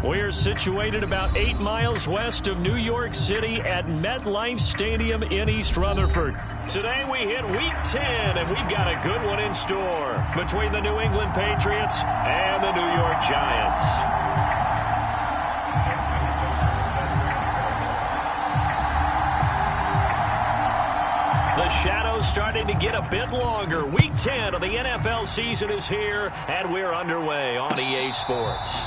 We're situated about 8 miles west of New York City at MetLife Stadium in East Rutherford. Today we hit Week 10, and we've got a good one in store between the New England Patriots and the New York Giants. The shadow's starting to get a bit longer. Week 10 of the NFL season is here, and we're underway on EA Sports.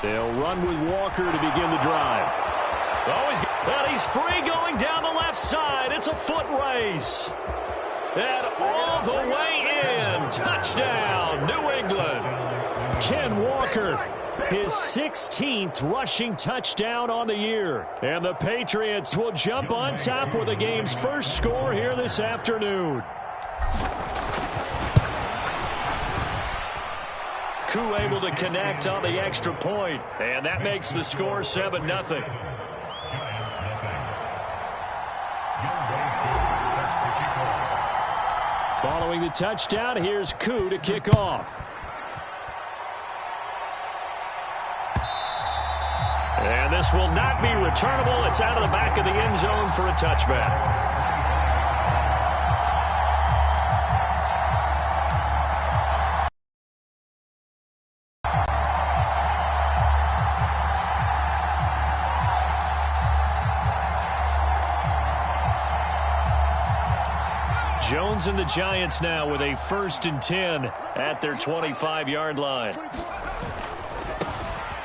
They'll run with Walker to begin the drive. Oh, he's free going down the left side. It's a foot race. And all the way in. Touchdown, New England. Ken Walker, his 16th rushing touchdown on the year. And the Patriots will jump on top with the game's first score here this afternoon. Koo able to connect on the extra point, and that makes the score 7-0. Following the touchdown, here's Koo to kick off. And this will not be returnable. It's out of the back of the end zone for a touchback. Jones and the Giants now with a 1st and 10 at their 25-yard line.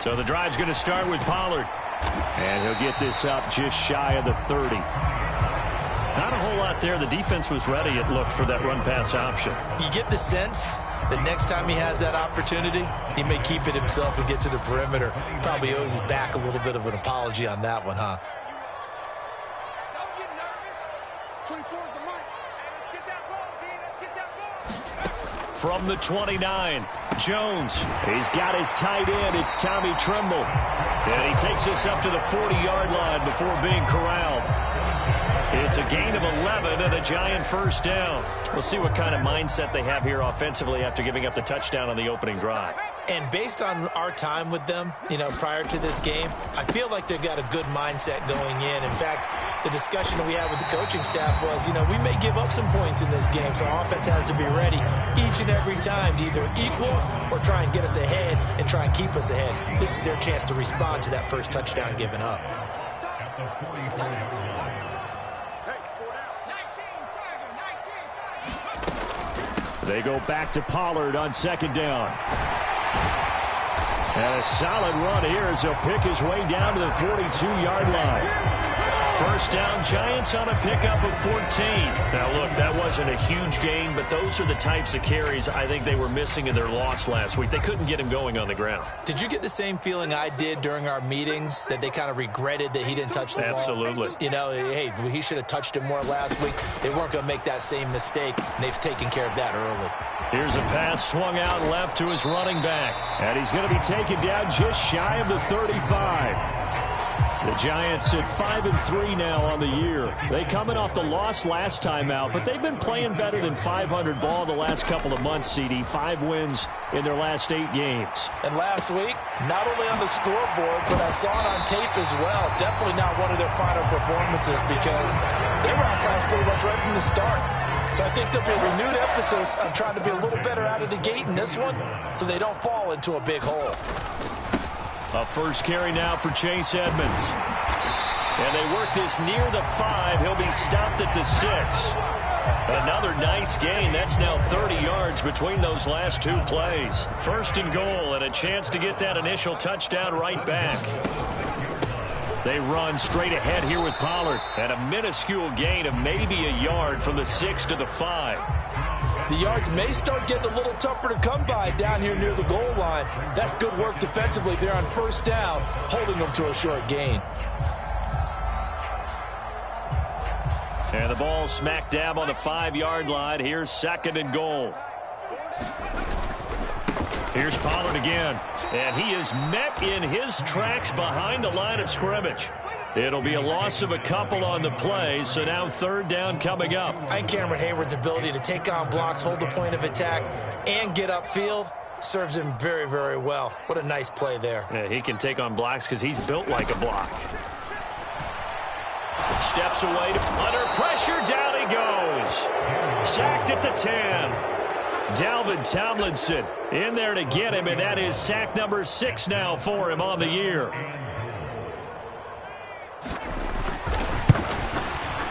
So the drive's going to start with Pollard. And he'll get this up just shy of the 30. Not a whole lot there. The defense was ready, it looked, for that run-pass option. You get the sense that next time he has that opportunity, he may keep it himself and get to the perimeter. He probably owes his back a little bit of an apology on that one, huh? From the 29, Jones. He's got his tight end. It's Tommy Tremble. And he takes us up to the 40-yard line before being corralled. It's a gain of 11 and a Giant first down. We'll see what kind of mindset they have here offensively after giving up the touchdown on the opening drive. And based on our time with them, prior to this game, I feel like they've got a good mindset going in. In fact, the discussion that we had with the coaching staff was, we may give up some points in this game, so our offense has to be ready each and every time to either equal or try and get us ahead and try and keep us ahead. This is their chance to respond to that first touchdown given up. They go back to Pollard on 2nd down. And a solid run here as he'll pick his way down to the 42-yard line. First down, Giants on a pickup of 14. Now, look, that wasn't a huge gain, but those are the types of carries I think they were missing in their loss last week. They couldn't get him going on the ground. Did you get the same feeling I did during our meetings, that they kind of regretted that he didn't touch the ball? Absolutely. Hey, he should have touched it more last week. They weren't going to make that same mistake, and they've taken care of that early. Here's a pass swung out left to his running back. And he's going to be taken down just shy of the 35. The Giants at 5-3 now on the year. They coming off the loss last time out, but they've been playing better than 500 ball the last couple of months, CD. 5 wins in their last 8 games. And last week, not only on the scoreboard, but I saw it on tape as well. Definitely not one of their final performances because they were outclassed pretty much right from the start. So I think there'll be a renewed emphasis on trying to be a little better out of the gate in this one so they don't fall into a big hole. A first carry now for Chase Edmonds. And they work this near the 5. He'll be stopped at the 6. Another nice gain. That's now 30 yards between those last 2 plays. 1st and goal and a chance to get that initial touchdown right back. They run straight ahead here with Pollard. And a minuscule gain of maybe a yard from the 6 to the 5. The yards may start getting a little tougher to come by down here near the goal line. That's good work defensively there on first down, holding them to a short gain. And the ball smack dab on the 5-yard line. Here's 2nd and goal. Here's Pollard again. And he is met in his tracks behind the line of scrimmage. It'll be a loss of a couple on the play, so now 3rd down coming up. And Cameron Hayward's ability to take on blocks, hold the point of attack, and get upfield serves him very, very well. What a nice play there. Yeah, he can take on blocks because he's built like a block. Steps away, under pressure, down he goes. Sacked at the 10. Dalvin Tomlinson in there to get him, and that is sack number 6 now for him on the year.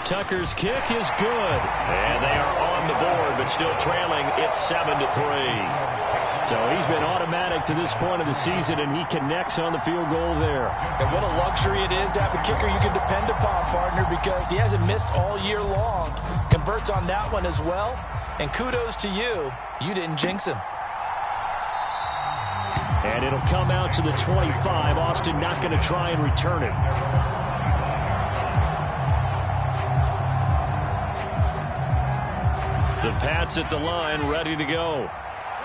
Tucker's kick is good, and they are on the board, but still trailing. It's 7-3. So he's been automatic to this point of the season, and he connects on the field goal there. And what a luxury it is to have a kicker you can depend upon, partner, because he hasn't missed all year long. Converts on that one as well, and kudos to you. You didn't jinx him. And it'll come out to the 25. Austin not going to try and return it. The Pats at the line, ready to go.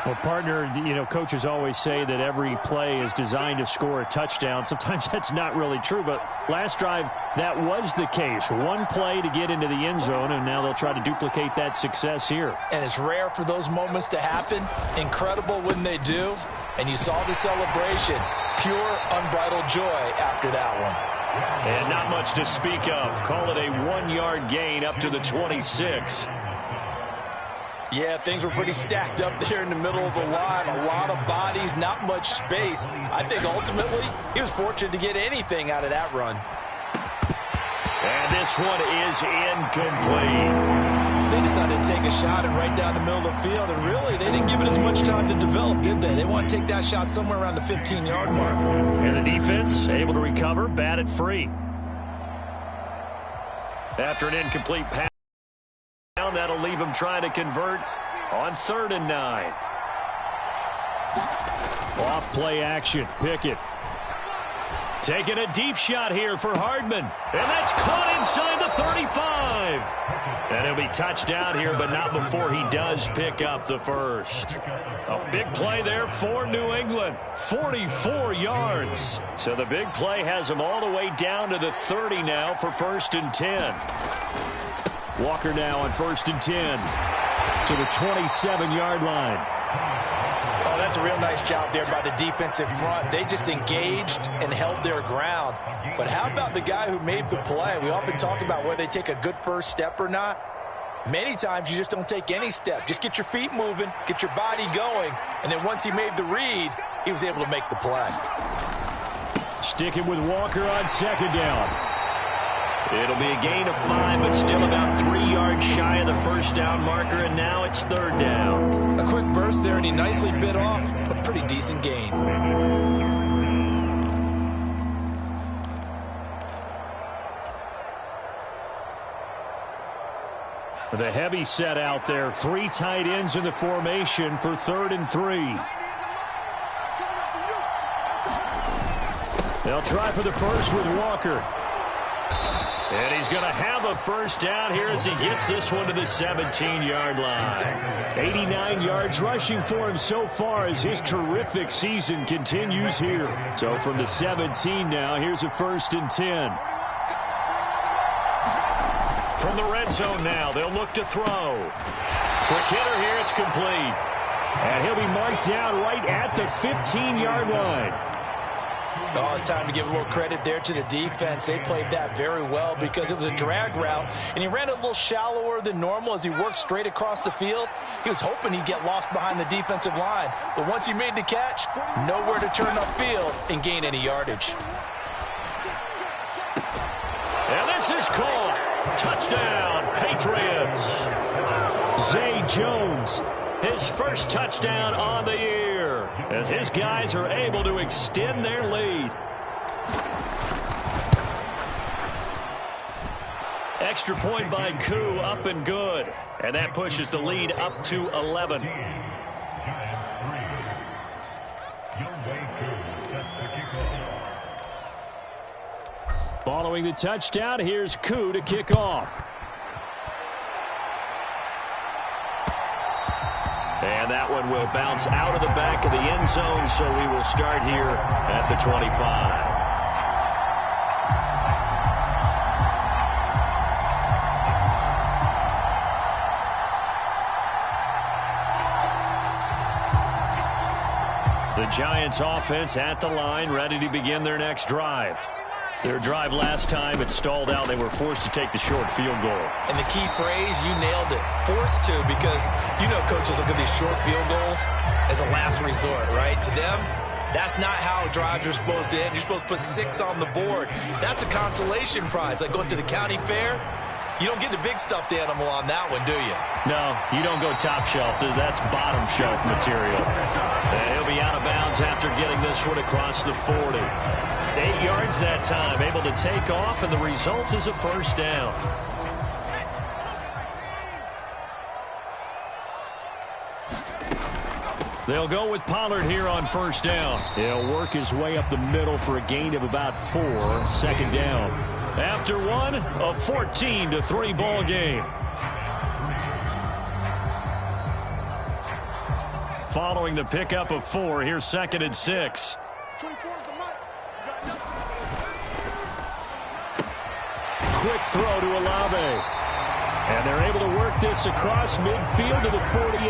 Well, partner, you know, coaches always say that every play is designed to score a touchdown. Sometimes that's not really true, but last drive, that was the case. One play to get into the end zone, and now they'll try to duplicate that success here. And it's rare for those moments to happen. Incredible when they do. And you saw the celebration. Pure, unbridled joy after that one. And not much to speak of. Call it a 1-yard gain up to the 26. Yeah, things were pretty stacked up there in the middle of the line. A lot of bodies, not much space. I think ultimately he was fortunate to get anything out of that run. And this one is incomplete. They decided to take a shot and right down the middle of the field, and really they didn't give it as much time to develop, did they? They want to take that shot somewhere around the 15-yard mark. And the defense able to recover, bat it free. After an incomplete pass, that'll leave him trying to convert on 3rd and 9. Off play action. Pickett taking a deep shot here for Hardman. And that's caught inside the 35. And he'll be touchdown here, but not before he does pick up the first. A big play there for New England. 44 yards. So the big play has him all the way down to the 30 now for 1st and 10. Walker now on 1st and 10 to the 27-yard line. Oh, that's a real nice job there by the defensive front. They just engaged and held their ground. But how about the guy who made the play? We often talk about whether they take a good first step or not. Many times you just don't take any step. Just get your feet moving, get your body going, and then once he made the read, he was able to make the play. Sticking with Walker on 2nd down. It'll be a gain of 5, but still about 3 yards shy of the first down marker, and now it's 3rd down. A quick burst there, and he nicely bit off a pretty decent gain. The heavy set out there. 3 tight ends in the formation for 3rd and 3. They'll try for the first with Walker. And he's going to have a first down here as he gets this one to the 17-yard line. 89 yards rushing for him so far as his terrific season continues here. So from the 17 now, here's a 1st and 10. From the red zone now, they'll look to throw. Quick hitter here, it's complete. And he'll be marked down right at the 15-yard line. Oh, it's time to give a little credit there to the defense. They played that very well because it was a drag route, and he ran a little shallower than normal as he worked straight across the field. He was hoping he'd get lost behind the defensive line, but once he made the catch, nowhere to turn upfield and gain any yardage. And this is caught. Touchdown, Patriots. Zay Jones, his first touchdown on the year, as his guys are able to extend their lead. Extra point by Koo, up and good. And that pushes the lead up to 11. Following the touchdown, here's Koo to kick off. And that one will bounce out of the back of the end zone, so we will start here at the 25. The Giants offense at the line, ready to begin their next drive. Their drive last time, it stalled out. They were forced to take the short field goal. And the key phrase, you nailed it, forced to, because you know coaches look at these short field goals as a last resort, right? To them, that's not how drives are supposed to end. You're supposed to put 6 on the board. That's a consolation prize, like going to the county fair. You don't get the big stuffed animal on that one, do you? No, you don't go top shelf. That's bottom shelf material. And he'll be out of bounds after getting this one across the 40. 8 yards that time, able to take off, and the result is a first down. They'll go with Pollard here on first down. He'll work his way up the middle for a gain of about 4, second down. After one, a 14-3 ball game. Following the pickup of 4, here's 2nd and 6. Quick throw to Olave. And they're able to work this across midfield to the 48.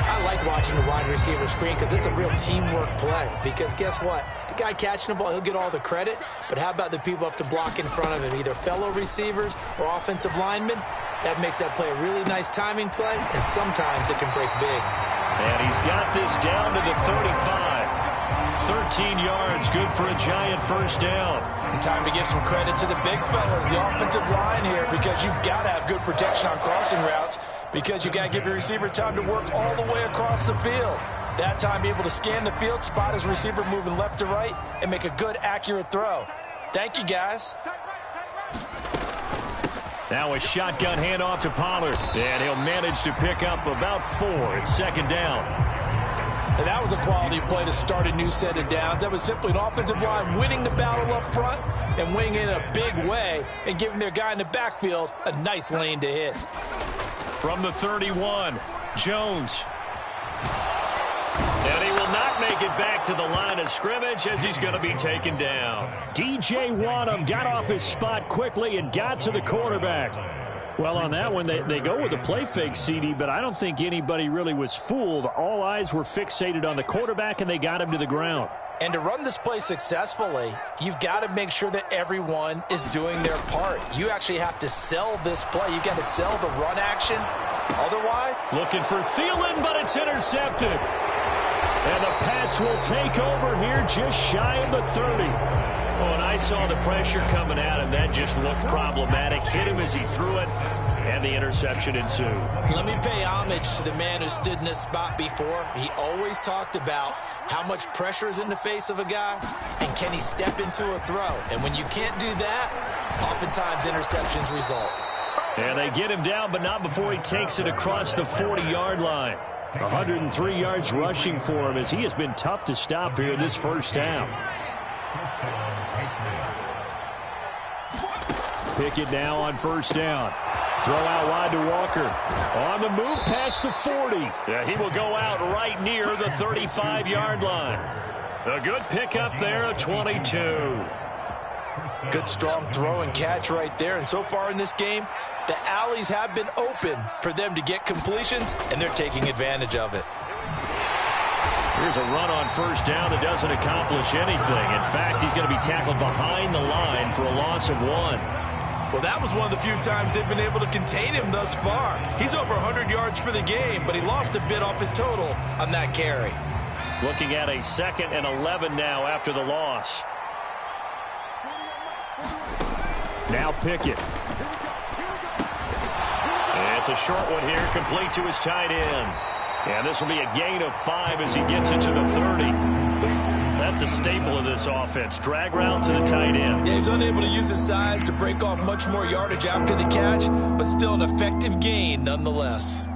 I like watching the wide receiver screen because it's a real teamwork play. Because guess what? The guy catching the ball, he'll get all the credit. But how about the people up to block in front of him, either fellow receivers or offensive linemen? That makes that play a really nice timing play, and sometimes it can break big. And he's got this down to the 35. 13 yards, good for a Giant first down. And time to give some credit to the big fellas, the offensive line here, because you've got to have good protection on crossing routes, because you got to give your receiver time to work all the way across the field. That time, be able to scan the field, spot his receiver moving left to right, and make a good, accurate throw. Thank you, guys. Now a shotgun handoff to Pollard, and he'll manage to pick up about 4. It's second down. And that was a quality play to start a new set of downs. That was simply an offensive line winning the battle up front and winning in a big way and giving their guy in the backfield a nice lane to hit. From the 31, Jones. And he will not make it back to the line of scrimmage as he's going to be taken down. DJ Wanham got off his spot quickly and got to the quarterback. Well, on that one, they go with a play fake, CD, but I don't think anybody really was fooled. All eyes were fixated on the quarterback, and they got him to the ground. And to run this play successfully, you've got to make sure that everyone is doing their part. You actually have to sell this play. You've got to sell the run action. Otherwise, looking for Thielen, but it's intercepted. And the Pats will take over here just shy of the 30. Oh, and I saw the pressure coming at him. That just looked problematic. Hit him as he threw it, and the interception ensued. Let me pay homage to the man who stood in this spot before. He always talked about how much pressure is in the face of a guy, and can he step into a throw. And when you can't do that, oftentimes interceptions result. And they get him down, but not before he takes it across the 40-yard line. 103 yards rushing for him as he has been tough to stop here this first half. Pickett now on first down. Throw out wide to Walker. On the move past the 40. Yeah, he will go out right near the 35-yard line. A good pickup there, a 22. Good strong throw and catch right there. And so far in this game, the alleys have been open for them to get completions, and they're taking advantage of it. Here's a run on first down that doesn't accomplish anything. In fact, he's going to be tackled behind the line for a loss of 1. Well, that was one of the few times they've been able to contain him thus far. He's over 100 yards for the game, but he lost a bit off his total on that carry. Looking at a 2nd and 11 now after the loss. Now Pickett. And it's a short one here, complete to his tight end. And this will be a gain of 5 as he gets into the 30. That's a staple of this offense. Drag route to the tight end. Yeah, he's unable to use his size to break off much more yardage after the catch, but still an effective gain nonetheless.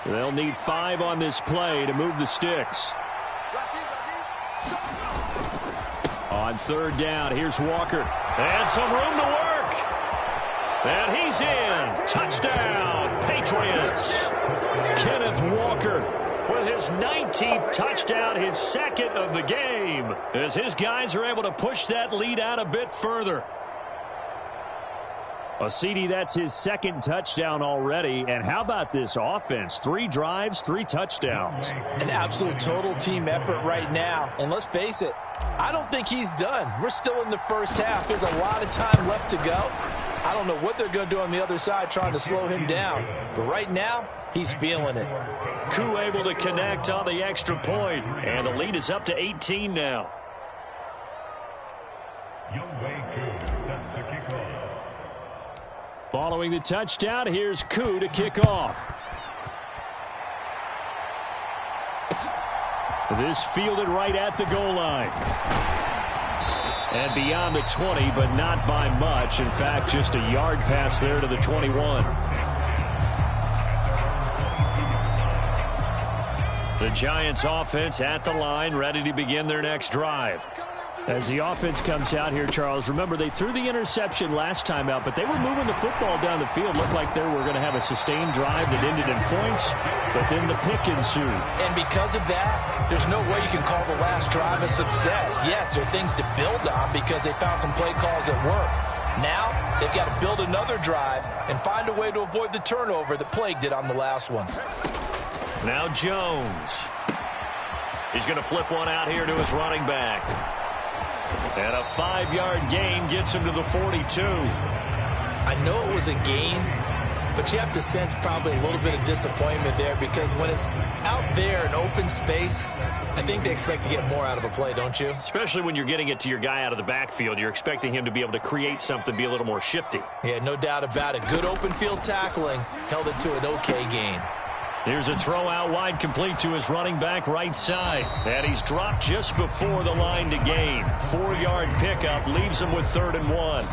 They'll need 5 on this play to move the sticks. On third down, here's Walker. And some room to work. And he's in. Touchdown, Patriots. Kenneth Walker with his 19th touchdown, his second of the game, as his guys are able to push that lead out a bit further. Well, CD, that's his second touchdown already. And how about this offense? 3 drives, 3 touchdowns. An absolute total team effort right now. And let's face it, I don't think he's done. We're still in the first half. There's a lot of time left to go. I don't know what they're going to do on the other side trying to slow him down. But right now, he's feeling it. Koo able to connect on the extra point. And the lead is up to 18 now. Following the touchdown, here's Koo to kick off. This fielded right at the goal line. And beyond the 20, but not by much. In fact, just a yard pass there to the 21. The Giants offense at the line, ready to begin their next drive. As the offense comes out here, Charles, remember they threw the interception last time out, but they were moving the football down the field. Looked like they were going to have a sustained drive that ended in points, but then the pick ensued. And because of that, there's no way you can call the last drive a success. Yes, there are things to build on because they found some play calls that work. Now, they've got to build another drive and find a way to avoid the turnover that plagued it on the last one. Now Jones. He's going to flip one out here to his running back. And a 5-yard gain gets him to the 42. I know it was a gain, but you have to sense probably a little bit of disappointment there because when it's out there in open space, I think they expect to get more out of a play, don't you? Especially when you're getting it to your guy out of the backfield. You're expecting him to be able to create something, be a little more shifty. Yeah, no doubt about it. Good open field tackling held it to an okay gain. Here's a throw out wide, complete to his running back right side. And he's dropped just before the line to gain. 4-yard pickup leaves him with 3rd and 1.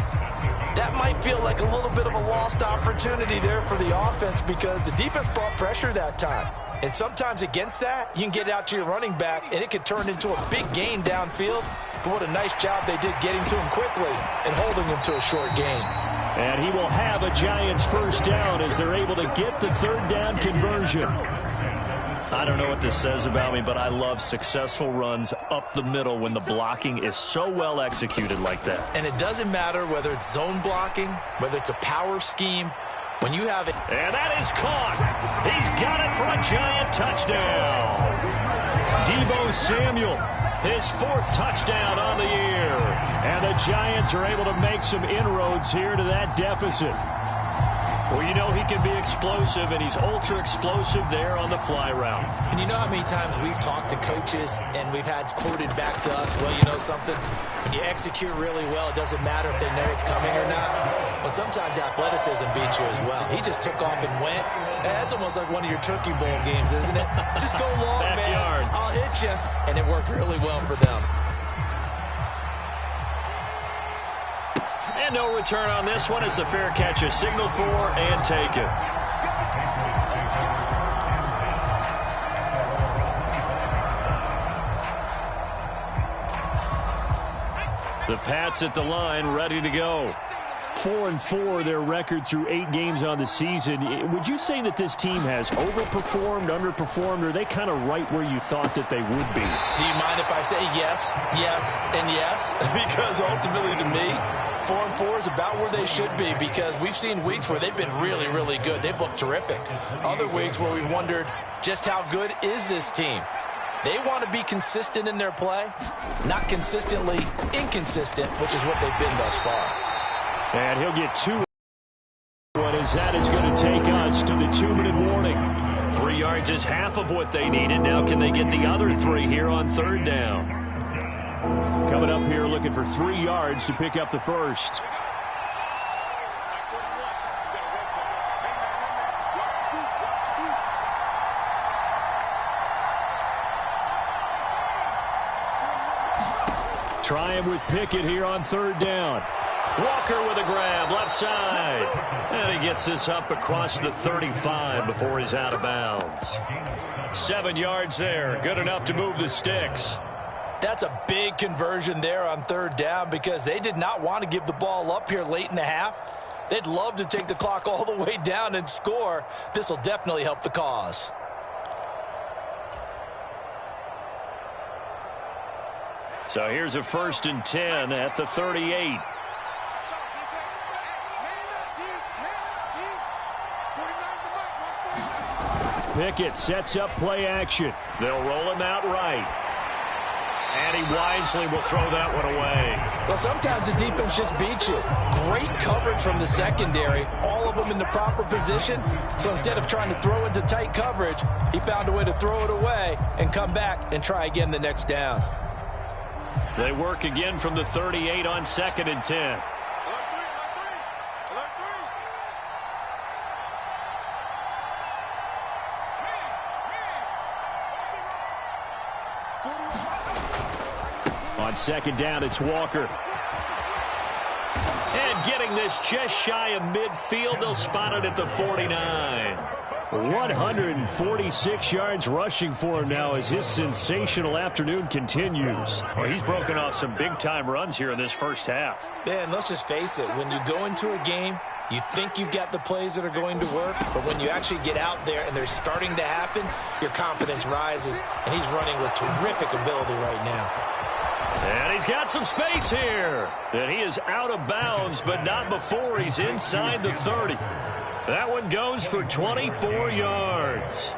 That might feel like a little bit of a lost opportunity there for the offense because the defense brought pressure that time. And sometimes against that, you can get out to your running back, and it could turn into a big gain downfield. But what a nice job they did getting to him quickly and holding him to a short gain. And he will have a Giants first down as they're able to get the 3rd down conversion. I don't know what this says about me, but I love successful runs up the middle when the blocking is so well executed like that. And it doesn't matter whether it's zone blocking, whether it's a power scheme. When you have it. And that is caught. He's got it for a Giant touchdown. Deebo Samuel, his 4th touchdown on the year. And the Giants are able to make some inroads here to that deficit. Well, you know he can be explosive, and he's ultra-explosive there on the fly route. And you know how many times we've talked to coaches and we've had quoted back to us, well, you know something? When you execute really well, it doesn't matter if they know it's coming or not. Well, sometimes athleticism beats you as well. He just took off and went. That's almost like one of your Turkey Bowl games, isn't it? Just go long, man. I'll hit you. And it worked really well for them. And no return on this one as the fair catch is signaled for and taken. The Pats at the line, ready to go. 4-4, their record through 8 games on the season. Would you say that this team has overperformed, underperformed, or are they kind of right where you thought that they would be? Do you mind if I say yes, yes, and yes? Because ultimately to me, 4-4 is about where they should be because we've seen weeks where they've been really, really good. They've looked terrific. Other weeks where we've wondered just how good is this team. They want to be consistent in their play, not consistently inconsistent, which is what they've been thus far. And he'll get 2. What is that is going to take us to the 2-minute warning. 3 yards is half of what they needed. Now can they get the other 3 here on 3rd down? Coming up here looking for 3 yards to pick up the first. Try him with Pickett here on third down. Walker with a grab, left side. And he gets this up across the 35 before he's out of bounds. 7 yards there, good enough to move the sticks. That's a big conversion there on third down because they did not want to give the ball up here late in the half. They'd love to take the clock all the way down and score. This will definitely help the cause. So here's a 1st and 10 at the 38. Pickett sets up play action. They'll roll him out right. And he wisely will throw that one away. Well, sometimes the defense just beats you. Great coverage from the secondary. All of them in the proper position. So instead of trying to throw into tight coverage, he found a way to throw it away and come back and try again the next down. They work again from the 38 on 2nd and 10. On 2nd down, it's Walker. And getting this just shy of midfield, they'll spot it at the 49. 146 yards rushing for him now as his sensational afternoon continues. Well, he's broken off some big-time runs here in this first half. Man, let's just face it. When you go into a game, you think you've got the plays that are going to work, but when you actually get out there and they're starting to happen, your confidence rises, and he's running with terrific ability right now. And he's got some space here. And he is out of bounds, but not before he's inside the 30. That one goes for 24 yards.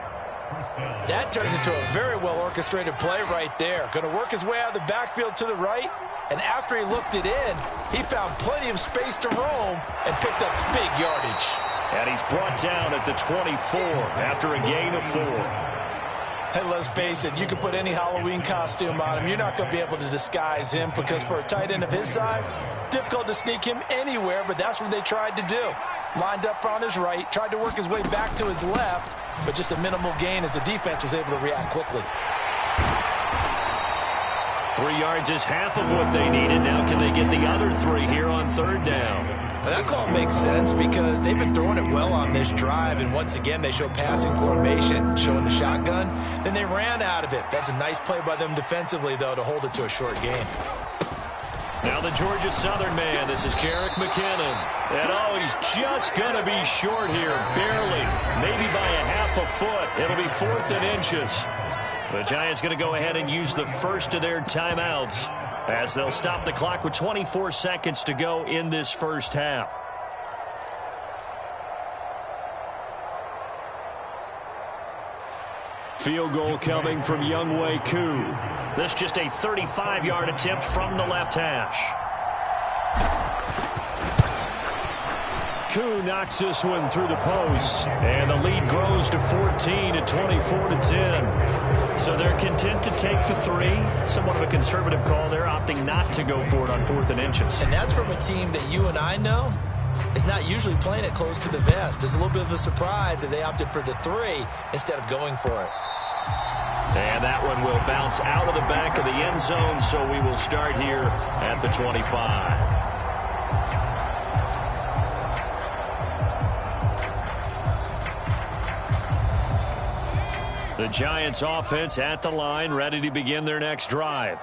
That turned into a very well-orchestrated play right there. Going to work his way out of the backfield to the right, and after he looked it in, he found plenty of space to roam and picked up big yardage. And he's brought down at the 24 after a gain of 4. Hey, let's face it, you can put any Halloween costume on him. You're not going to be able to disguise him because for a tight end of his size, difficult to sneak him anywhere, but that's what they tried to do. Lined up on his right, tried to work his way back to his left, but just a minimal gain as the defense was able to react quickly. 3 yards is half of what they needed. Now can they get the other 3 here on 3rd down? Well, that call makes sense because they've been throwing it well on this drive, and once again they show passing formation, showing the shotgun. Then they ran out of it. That's a nice play by them defensively, though, to hold it to a short gain. Now the Georgia Southern man, this is Jerick McKinnon. And oh, he's just going to be short here, barely, maybe by a half a foot. It'll be 4th and inches. The Giants going to go ahead and use the first of their timeouts as they'll stop the clock with 24 seconds to go in this first half. Field goal coming from Younghoe Koo. This just a 35-yard attempt from the left hash. Koo knocks this one through the post, and the lead grows to 14 at 24-10. So they're content to take the 3. Somewhat of a conservative call. They're opting not to go for it on 4th and inches. And that's from a team that you and I know is not usually playing it close to the vest. It's a little bit of a surprise that they opted for the 3 instead of going for it. And that one will bounce out of the back of the end zone, so we will start here at the 25. The Giants offense at the line, ready to begin their next drive.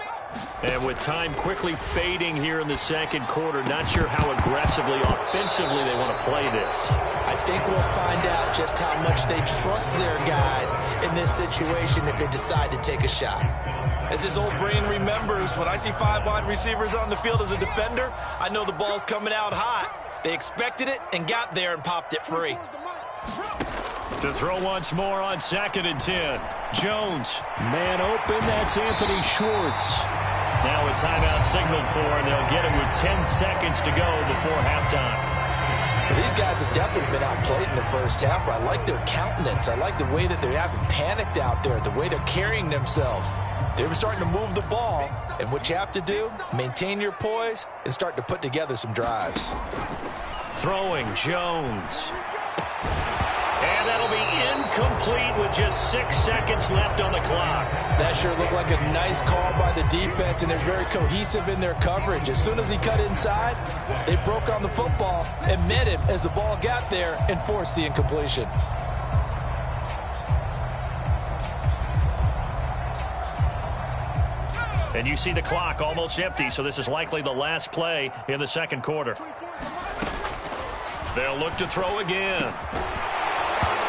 And with time quickly fading here in the second quarter, not sure how aggressively, offensively they want to play this. I think we'll find out just how much they trust their guys in this situation if they decide to take a shot. As his old brain remembers, when I see 5 wide receivers on the field as a defender, I know the ball's coming out hot. They expected it and got there and popped it free. To throw once more on 2nd and 10. Jones, man open, that's Anthony Schwartz. Now a timeout signaled for, and they'll get it with 10 seconds to go before halftime. Well, these guys have definitely been outplayed in the first half, but I like their countenance. I like the way that they haven't panicked out there, the way they're carrying themselves. They were starting to move the ball, and what you have to do, maintain your poise and start to put together some drives. Throwing Jones. And that'll be incomplete with just 6 seconds left on the clock. That sure looked like a nice call by the defense, and they're very cohesive in their coverage. As soon as he cut inside, they broke on the football and met him as the ball got there and forced the incompletion. And you see the clock almost empty, so this is likely the last play in the second quarter. They'll look to throw again.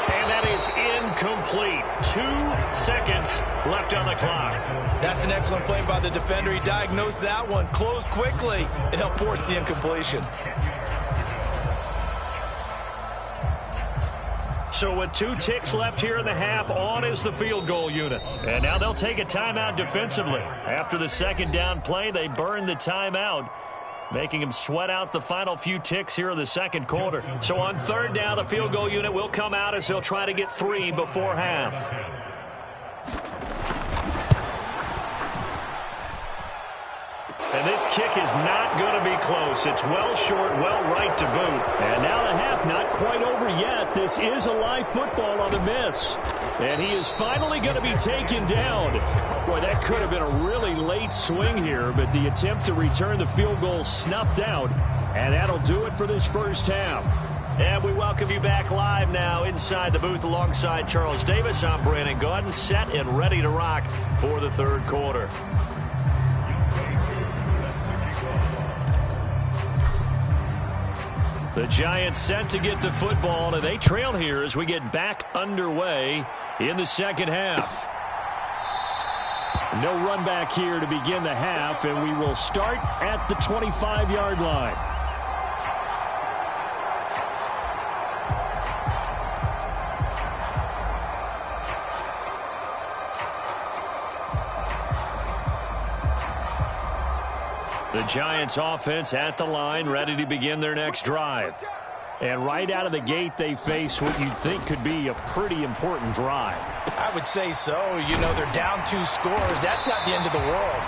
And that is incomplete. 2 seconds left on the clock. That's an excellent play by the defender. He diagnosed that one, closed quickly, and helped force the incompletion. So with 2 ticks left here in the half, on is the field goal unit. And now they'll take a timeout defensively. After the second down play, they burn the timeout, making them sweat out the final few ticks here in the second quarter. So on third down, the field goal unit will come out as they'll try to get 3 before half. And this kick is not going to be close. It's well short, well right to boot. And now the half not quite over yet. This is a live football on the miss. And he is finally going to be taken down. Boy, that could have been a really late swing here, but the attempt to return the field goal snuffed out. And that'll do it for this first half. And we welcome you back live now inside the booth alongside Charles Davis. I'm Brandon Gaudin, set and ready to rock for the third quarter. The Giants set to get the football, and they trail here as we get back underway in the second half. No run back here to begin the half, and we will start at the 25-yard line. The Giants offense at the line, ready to begin their next drive. And right out of the gate, they face what you'd think could be a pretty important drive. I would say so. You know, they're down 2 scores. That's not the end of the world.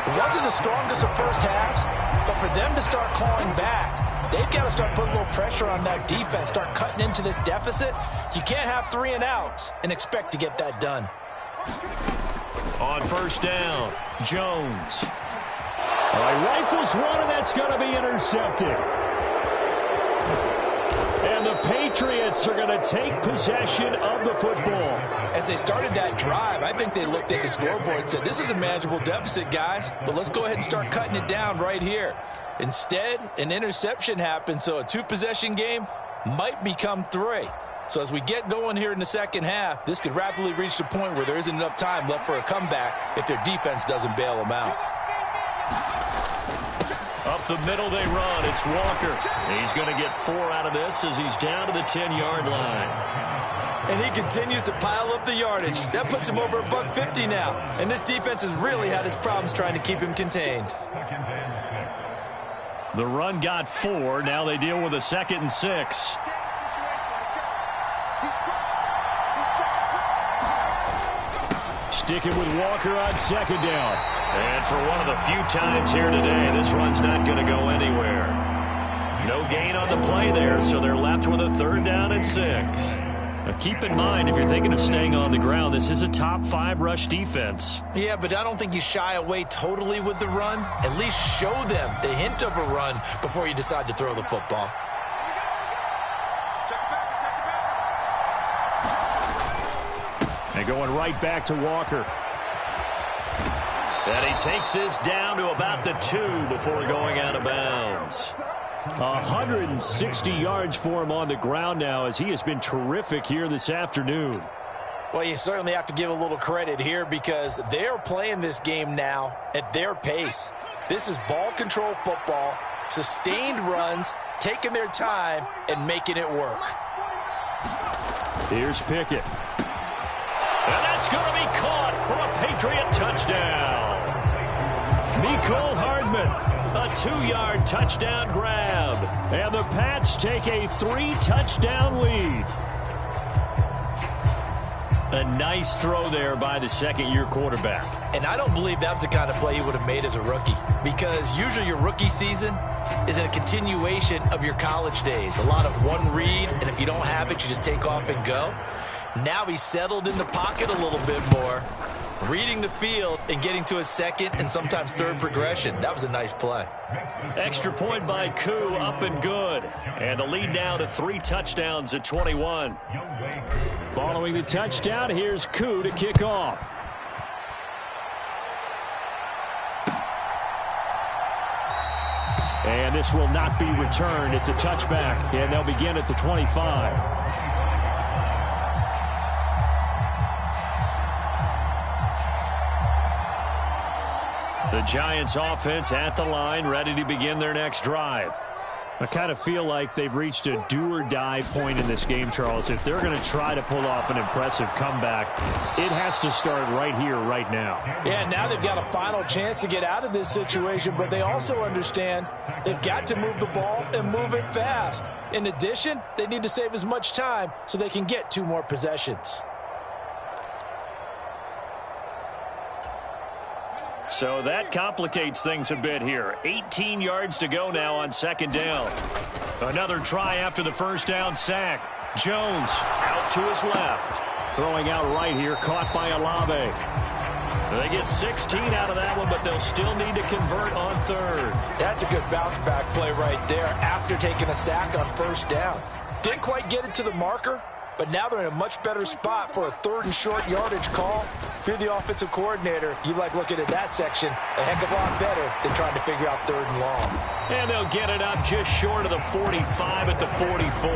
It wasn't the strongest of first halves, but for them to start clawing back, they've got to start putting a little pressure on that defense, start cutting into this deficit. You can't have 3 and outs and expect to get that done. On first down, Jones. All right, rifles one, and that's going to be intercepted. And the Patriots are going to take possession of the football. As they started that drive, I think they looked at the scoreboard and said, this is a manageable deficit, guys, but let's go ahead and start cutting it down right here. Instead, an interception happened, so a 2-possession game might become 3. So as we get going here in the second half, this could rapidly reach the point where there isn't enough time left for a comeback if their defense doesn't bail them out. Up the middle they run. It's Walker. He's going to get 4 out of this as he's down to the 10-yard line. And he continues to pile up the yardage. That puts him over $150 now. And this defense has really had its problems trying to keep him contained. The run got 4. Now they deal with a 2nd and 6. Sticking with Walker on 2nd down. And for one of the few times here today, this run's not going to go anywhere. No gain on the play there, so they're left with a 3rd down and 6. Now keep in mind, if you're thinking of staying on the ground, this is a top 5 rush defense. Yeah, but I don't think you shy away totally with the run. At least show them the hint of a run before you decide to throw the football. And going right back to Walker. And he takes this down to about the 2 before going out of bounds. 160 yards for him on the ground now as he has been terrific here this afternoon. Well, you certainly have to give a little credit here because they're playing this game now at their pace. This is ball control football, sustained runs, taking their time and making it work. Here's Pickett. And that's going to be caught for a Patriot touchdown. Mecole Hardman, a 2-yard touchdown grab. And the Pats take a 3-touchdown lead. A nice throw there by the second-year quarterback. And I don't believe that was the kind of play he would have made as a rookie because usually your rookie season is a continuation of your college days. A lot of one read, and if you don't have it, you just take off and go. Now he's settled in the pocket a little bit more, reading the field and getting to his second and sometimes third progression. That was a nice play. Extra point by Koo, up and good. And the lead now to 3 touchdowns at 21. Following the touchdown, here's Koo to kick off. And this will not be returned. It's a touchback, and they'll begin at the 25. The Giants offense at the line, ready to begin their next drive. I kind of feel like they've reached a do-or-die point in this game, Charles. If they're going to try to pull off an impressive comeback, it has to start right here, right now. Yeah, now they've got a final chance to get out of this situation, but they also understand they've got to move the ball and move it fast. In addition, they need to save as much time so they can get 2 more possessions. So that complicates things a bit here. 18 yards to go now on second down. Another try after the first down sack. Jones out to his left. Throwing out right here, caught by Olave. They get 16 out of that one, but they'll still need to convert on third. That's a good bounce-back play right there after taking a sack on first down. Didn't quite get it to the marker, but now they're in a much better spot for a 3rd and short yardage call. If you're the offensive coordinator, you like looking at that section a heck of a lot better than trying to figure out 3rd and long. And they'll get it up just short of the 45 at the 44.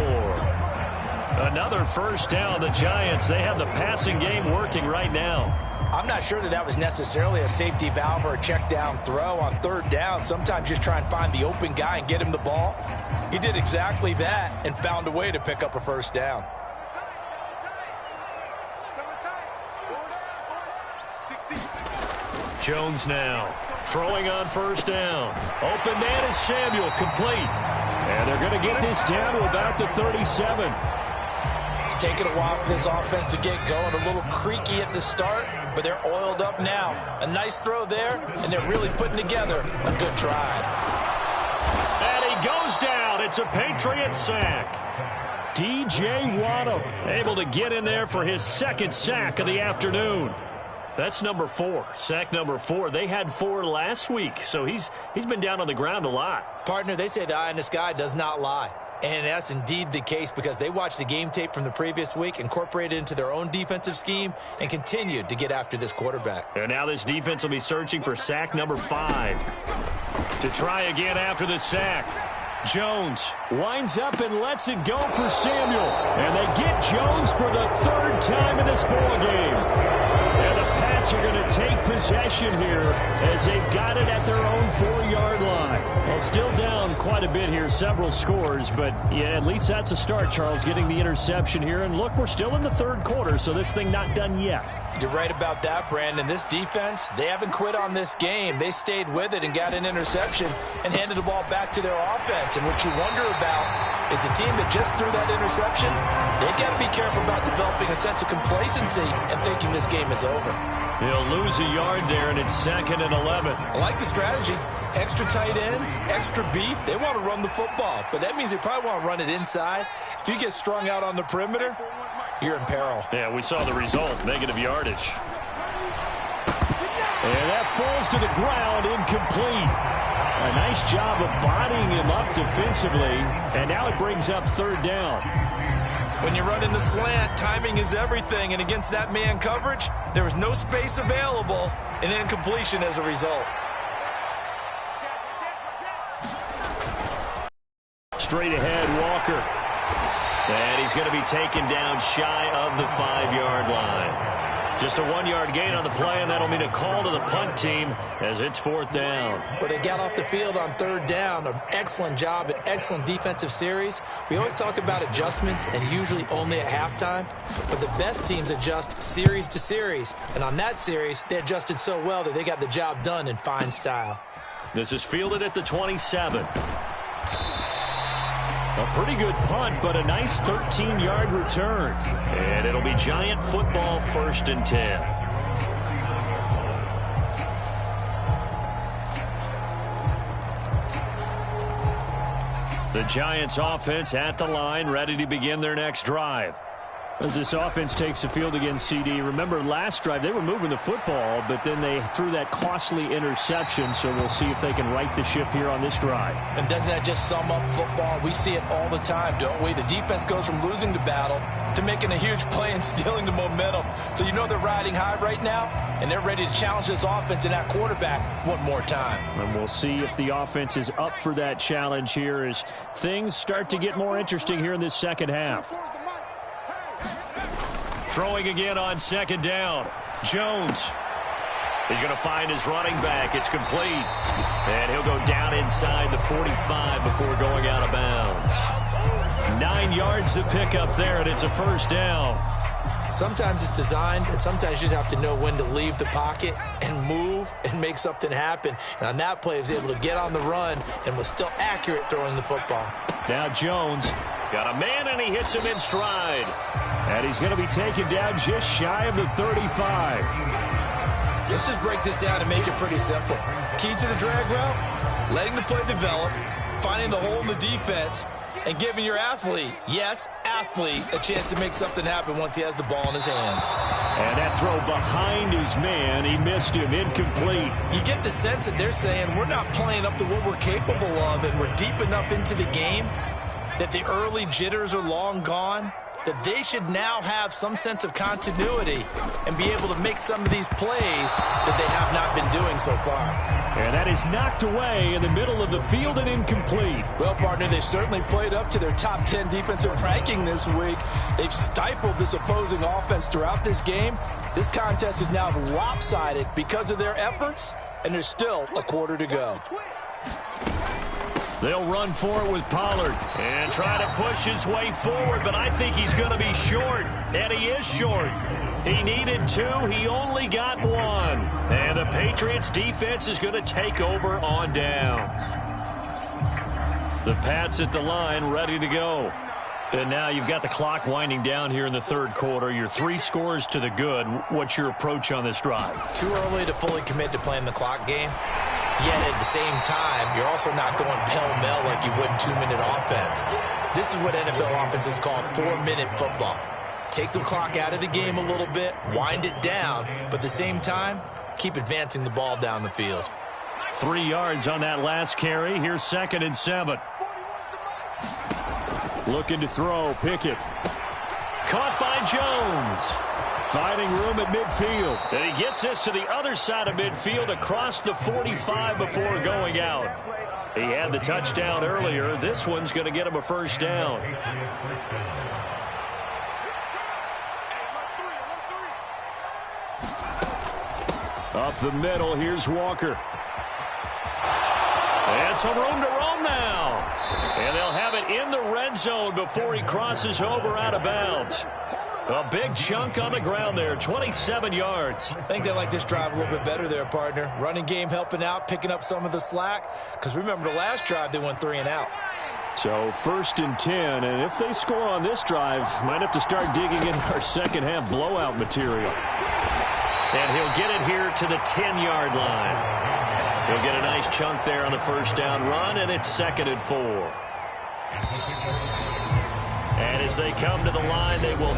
Another first down. The Giants, they have the passing game working right now. I'm not sure that was necessarily a safety valve or a check down throw on 3rd down. Sometimes just try and find the open guy and get him the ball. He did exactly that and found a way to pick up a first down. Jones now throwing on first down. Open man is Samuel, complete. And they're going to get this down to about the 37. It's taken a while for this offense to get going. A little creaky at the start, but they're oiled up now. A nice throw there, and they're really putting together a good drive. And he goes down. It's a Patriot sack. DJ Waddle able to get in there for his 2nd sack of the afternoon. That's number 4, sack number 4. They had 4 last week, so he's been down on the ground a lot. Partner, they say the eye in the sky does not lie. And that's indeed the case because they watched the game tape from the previous week, incorporated it into their own defensive scheme, and continued to get after this quarterback. And now this defense will be searching for sack number 5. To try again after the sack. Jones winds up and lets it go for Samuel. And they get Jones for the 3rd time in this ballgame. And the Pats are going to take possession here as they've got it at their own 4-yard line. Well, still down quite a bit here, several scores, but yeah, at least that's a start, Charles, getting the interception here. And look, we're still in the 3rd quarter, so this thing not done yet. You're right about that, Brandon. This defense, they haven't quit on this game. They stayed with it and got an interception and handed the ball back to their offense. And what you wonder about is the team that just threw that interception, they got to be careful about developing a sense of complacency and thinking this game is over. He'll lose a yard there, and it's 2nd and 11. I like the strategy. Extra tight ends, extra beef. They want to run the football, but that means they probably want to run it inside. If you get strung out on the perimeter, you're in peril. Yeah, we saw the result, negative yardage. And that falls to the ground, incomplete. A nice job of bodying him up defensively, and now it brings up 3rd down. When you run in the slant, timing is everything, and against that man coverage, there was no space available, and incompletion as a result. Straight ahead, Walker. And he's going to be taken down shy of the 5-yard line. Just a 1-yard gain on the play, and that'll mean a call to the punt team as it's 4th down. Well, they got off the field on 3rd down. An excellent job, an excellent defensive series. We always talk about adjustments, and usually only at halftime. But the best teams adjust series to series. And on that series, they adjusted so well that they got the job done in fine style. This is fielded at the 27. A pretty good punt, but a nice 13-yard return. And it'll be Giant football, 1st and 10. The Giants offense at the line, ready to begin their next drive. As this offense takes the field against CD, remember last drive they were moving the football, but then they threw that costly interception, so we'll see if they can right the ship here on this drive. And doesn't that just sum up football? We see it all the time, don't we? The defense goes from losing the battle to making a huge play and stealing the momentum. So you know they're riding high right now, and they're ready to challenge this offense and that quarterback one more time. And we'll see if the offense is up for that challenge here as things start to get more interesting here in this second half. Throwing again on second down. Jones. He's going to find his running back. It's complete. And he'll go down inside the 45 before going out of bounds. 9 yards to pick up there, and it's a first down. Sometimes it's designed, and sometimes you just have to know when to leave the pocket and move and make something happen. And on that play, he was able to get on the run and was still accurate throwing the football. Now Jones got a man, and he hits him in stride. And he's going to be taken down just shy of the 35. Let's just break this down and make it pretty simple. Key to the drag route, letting the play develop, finding the hole in the defense, and giving your athlete, yes, athlete, a chance to make something happen once he has the ball in his hands. And that throw behind his man, he missed him, incomplete. You get the sense that they're saying we're not playing up to what we're capable of, and we're deep enough into the game that the early jitters are long gone, that they should now have some sense of continuity and be able to make some of these plays that they have not been doing so far. And that is knocked away in the middle of the field and incomplete. Well, partner, they've certainly played up to their top 10 defensive ranking this week. They've stifled this opposing offense throughout this game. This contest is now lopsided because of their efforts, and there's still a quarter to go. They'll run for it with Pollard and try to push his way forward, but I think he's going to be short, and he is short. He needed 2. He only got 1. And the Patriots defense is going to take over on downs. The Pats at the line ready to go. And now you've got the clock winding down here in the third quarter. You're 3 scores to the good. What's your approach on this drive? Too early to fully commit to playing the clock game. Yet at the same time, you're also not going pell-mell like you would in 2-minute offense. This is what NFL offenses call 4-minute football. Take the clock out of the game a little bit, wind it down, but at the same time, keep advancing the ball down the field. 3 yards on that last carry. Here's 2nd and 7. Looking to throw, Pickett. Caught by Jones. Finding room at midfield. And he gets this to the other side of midfield across the 45 before going out. He had the touchdown earlier. This one's going to get him a first down. Up the middle, here's Walker. And some room to roam now. And they'll have it in the red zone before he crosses over out of bounds. A big chunk on the ground there, 27 yards. I think they like this drive a little bit better there, partner. Running game helping out, picking up some of the slack. Because remember, the last drive, they went 3 and out. So 1st and 10, and if they score on this drive, might have to start digging in our second half blowout material. And he'll get it here to the 10-yard line. He'll get a nice chunk there on the first down run, and it's 2nd and 4. And as they come to the line, they will